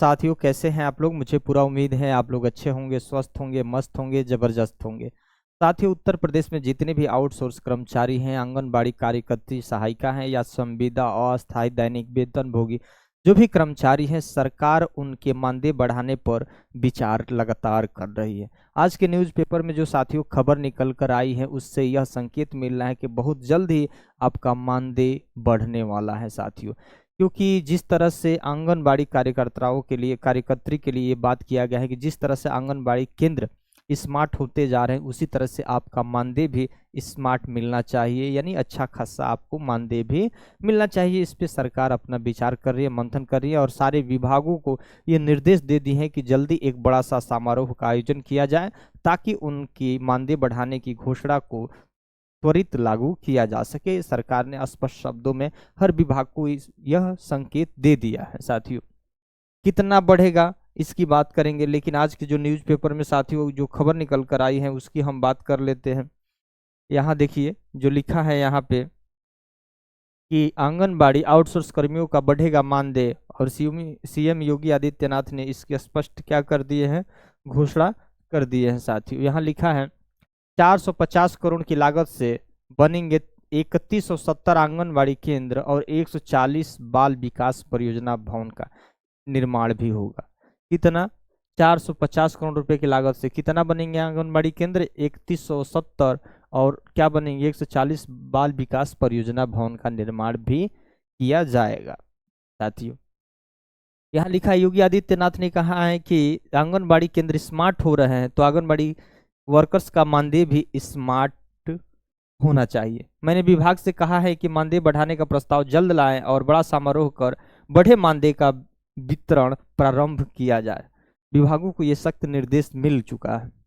साथियों, कैसे हैं आप लोग? मुझे पूरा उम्मीद है आप लोग अच्छे होंगे, स्वस्थ होंगे, मस्त होंगे, जबरदस्त होंगे। साथियों, उत्तर प्रदेश में जितने भी आउटसोर्स कर्मचारी हैं, आंगनबाड़ी कार्यकर्त्री, सहायिका हैं या संविदा अस्थायी दैनिक वेतनभोगी जो भी कर्मचारी हैं, सरकार उनके मानदेय बढ़ाने पर विचार लगातार कर रही है। आज के न्यूज़पेपर में जो साथियों खबर निकल कर आई है, उससे यह संकेत मिल रहा है कि बहुत जल्द ही आपका मानदेय बढ़ने वाला है साथियों। क्योंकि जिस तरह से आंगनबाड़ी कार्यकर्ताओं के लिए, कार्यकर्त्री के लिए ये बात किया गया है कि जिस तरह से आंगनबाड़ी केंद्र स्मार्ट होते जा रहे हैं, उसी तरह से आपका मानदेय भी स्मार्ट मिलना चाहिए, यानी अच्छा खासा आपको मानदेय भी मिलना चाहिए। इस पे सरकार अपना विचार कर रही है, मंथन कर रही है और सारे विभागों को ये निर्देश दे दिए हैं कि जल्दी एक बड़ा सा समारोह का आयोजन किया जाए, ताकि उनकी मानदेय बढ़ाने की घोषणा को त्वरित लागू किया जा सके। सरकार ने स्पष्ट शब्दों में हर विभाग को यह संकेत दे दिया है साथियों। कितना बढ़ेगा इसकी बात करेंगे, लेकिन आज के जो न्यूज़पेपर में साथियों जो खबर निकल कर आई है उसकी हम बात कर लेते हैं। यहाँ देखिए जो लिखा है यहाँ पे कि आंगनबाड़ी आउटसोर्स कर्मियों का बढ़ेगा मानदेय, और सीएम योगी आदित्यनाथ ने इसके स्पष्ट क्या कर दिए हैं, घोषणा कर दिए हैं साथियों। यहाँ लिखा है 450 करोड़ की लागत से बनेंगे 3170 आंगनबाड़ी केंद्र और 140 बाल विकास परियोजना भवन का निर्माण भी होगा। कितना? 450 करोड़ रुपए की लागत से कितना बनेंगे आंगनबाड़ी केंद्र? 3170। और क्या बनेंगे? 140 बाल विकास परियोजना भवन का निर्माण भी किया जाएगा साथियों। यहाँ लिखा है योगी आदित्यनाथ ने कहा है कि आंगनबाड़ी केंद्र स्मार्ट हो रहे हैं, तो आंगनबाड़ी वर्कर्स का मानदेय भी स्मार्ट होना चाहिए। मैंने विभाग से कहा है कि मानदेय बढ़ाने का प्रस्ताव जल्द लाएं और बड़ा समारोह कर बढ़े मानदेय का वितरण प्रारंभ किया जाए। विभागों को यह सख्त निर्देश मिल चुका है।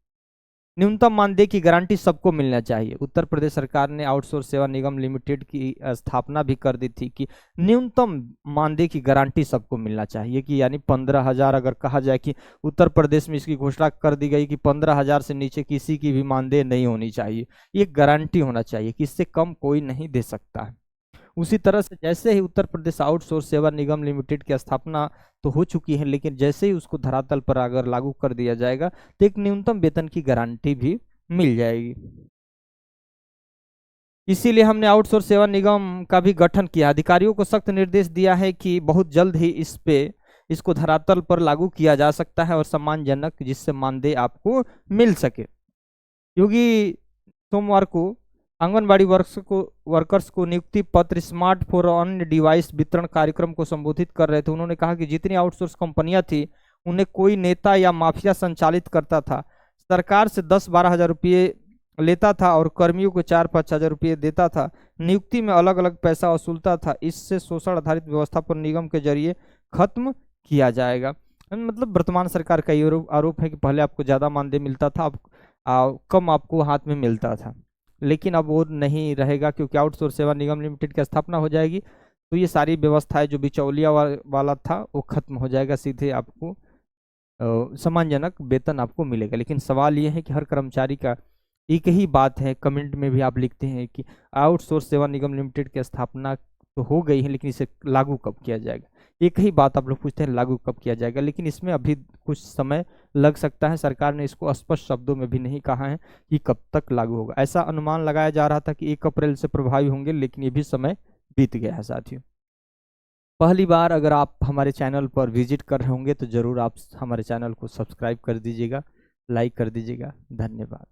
न्यूनतम मानदेय की गारंटी सबको मिलना चाहिए। उत्तर प्रदेश सरकार ने आउटसोर्स सेवा निगम लिमिटेड की स्थापना भी कर दी थी कि न्यूनतम मानदेय की गारंटी सबको मिलना चाहिए, कि यानी 15,000 अगर कहा जाए कि उत्तर प्रदेश में इसकी घोषणा कर दी गई कि 15,000 से नीचे किसी की भी मानदेय नहीं होनी चाहिए। ये गारंटी होना चाहिए कि इससे कम कोई नहीं दे सकता है। उसी तरह से जैसे ही उत्तर प्रदेश आउटसोर्स सेवा निगम लिमिटेड की स्थापना तो हो चुकी है, लेकिन जैसे ही उसको धरातल पर अगर लागू कर दिया जाएगा तो एक न्यूनतम वेतन की गारंटी भी मिल जाएगी। इसीलिए हमने आउटसोर्स सेवा निगम का भी गठन किया। अधिकारियों को सख्त निर्देश दिया है कि बहुत जल्द ही इसको धरातल पर लागू किया जा सकता है और सम्मानजनक, जिससे मानदेय आपको मिल सके। योगी सोमवार को आंगनबाड़ी वर्कर्स को नियुक्ति पत्र स्मार्ट फोर अन्य डिवाइस वितरण कार्यक्रम को संबोधित कर रहे थे। उन्होंने कहा कि जितनी आउटसोर्स कंपनियां थी उन्हें कोई नेता या माफिया संचालित करता था। सरकार से 10-12 हजार रुपये लेता था और कर्मियों को 4-5 हजार रुपये देता था। नियुक्ति में अलग अलग पैसा वसूलता था। इससे शोषण आधारित व्यवस्था पर निगम के जरिए खत्म किया जाएगा। मतलब वर्तमान सरकार का ये आरोप है कि पहले आपको ज्यादा मानदेय मिलता था, अब कम आपको हाथ में मिलता था, लेकिन अब वो नहीं रहेगा क्योंकि आउटसोर्स सेवा निगम लिमिटेड की स्थापना हो जाएगी। तो ये सारी व्यवस्थाएं जो बिचौलिया वाला था वो खत्म हो जाएगा, सीधे आपको सम्मानजनक वेतन आपको मिलेगा। लेकिन सवाल ये है कि हर कर्मचारी का एक ही बात है, कमेंट में भी आप लिखते हैं कि आउटसोर्स सेवा निगम लिमिटेड की स्थापना तो हो गई है, लेकिन इसे लागू कब किया जाएगा? एक ही बात आप लोग पूछते हैं, लागू कब किया जाएगा, लेकिन इसमें अभी कुछ समय लग सकता है। सरकार ने इसको स्पष्ट शब्दों में भी नहीं कहा है कि कब तक लागू होगा। ऐसा अनुमान लगाया जा रहा था कि 1 अप्रैल से प्रभावी होंगे, लेकिन ये भी समय बीत गया है साथियों। पहली बार अगर आप हमारे चैनल पर विजिट कर रहे होंगे तो जरूर आप हमारे चैनल को सब्सक्राइब कर दीजिएगा, लाइक कर दीजिएगा। धन्यवाद।